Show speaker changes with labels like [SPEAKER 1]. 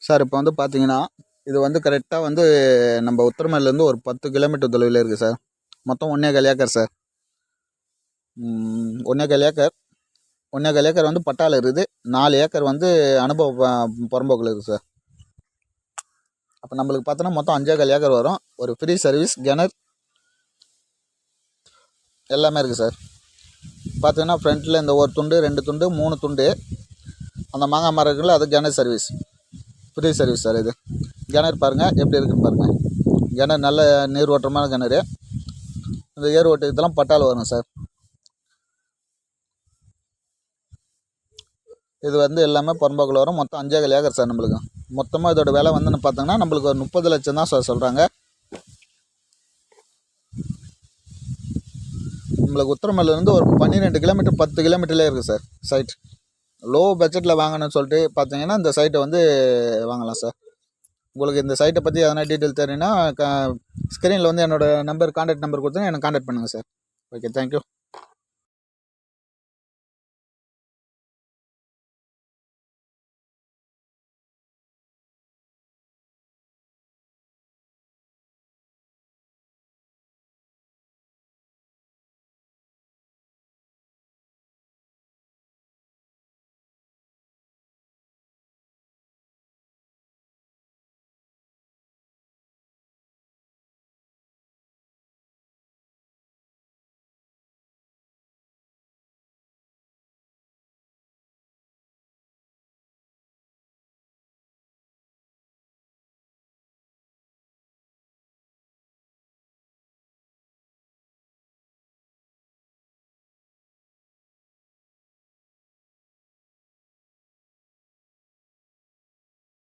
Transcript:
[SPEAKER 1] Sir இப்போ வந்து பார்த்தீங்கன்னா, இது வந்து கரெக்டாக வந்து நம்ம உத்திரமேலேருந்து ஒரு 10 கிலோமீட்டர் தொலைவில் இருக்குது சார். மொத்தம் 1.25 ஏக்கர் சார். 1.25 ஏக்கர் 1.25 ஏக்கர் வந்து பட்டாவில் இருக்குது. 4 ஏக்கர் வந்து அனுபவ புறம்போக்கில் இருக்குது சார். அப்போ நம்மளுக்கு பார்த்தோன்னா மொத்தம் 5.25 ஏக்கர் வரும். ஒரு ஃப்ரீ சர்வீஸ் கிணறு எல்லாமே இருக்குது சார். பார்த்தீங்கன்னா ஃப்ரண்ட்டில் இந்த ஒரு துண்டு 2 துண்டு 3 துண்டு அந்த மாங்காய் மரம் இருக்குல்ல, அது கிணறு சர்வீஸ், ஃப்ரீ சர்வீஸ் சார். இது கிணறு பாருங்கள் எப்படி இருக்குன்னு பாருங்கள். கிணறு நல்ல நீர் ஓட்டமான கிணறு. இந்த ஏர் ஓட்டு இதெல்லாம் பட்டால் வரும் சார். இது வந்து எல்லாமே புறம்போக்கில் வரும். மொத்தம் 5.25 ஏக்கர் சார். நம்மளுக்கு மொத்தமாக இதோட விலை வந்து பார்த்தோங்கன்னா நம்மளுக்கு ஒரு 30 லட்சம் தான் சார் சொல்கிறாங்க. நம்மளுக்கு உத்திரமேலேருந்து ஒரு 12 கிலோமீட்டர் 10 கிலோமீட்டர்லேயே இருக்குது சார் சைட். லோ பட்ஜெட்டில் வாங்கணும்னு சொல்லிட்டு பார்த்தீங்கன்னா இந்த சைட்டை வந்து வாங்கலாம் சார். உங்களுக்கு இந்த சைட்டை பற்றி எதனா டீட்டெயில் தெரியுன்னா ஸ்க்ரீனில் வந்து என்னோடய நம்பர், கான்டாக்ட் நம்பர் கொடுத்தா எனக்கு கான்டாக்ட் பண்ணுங்கள் சார். Okay, thank you.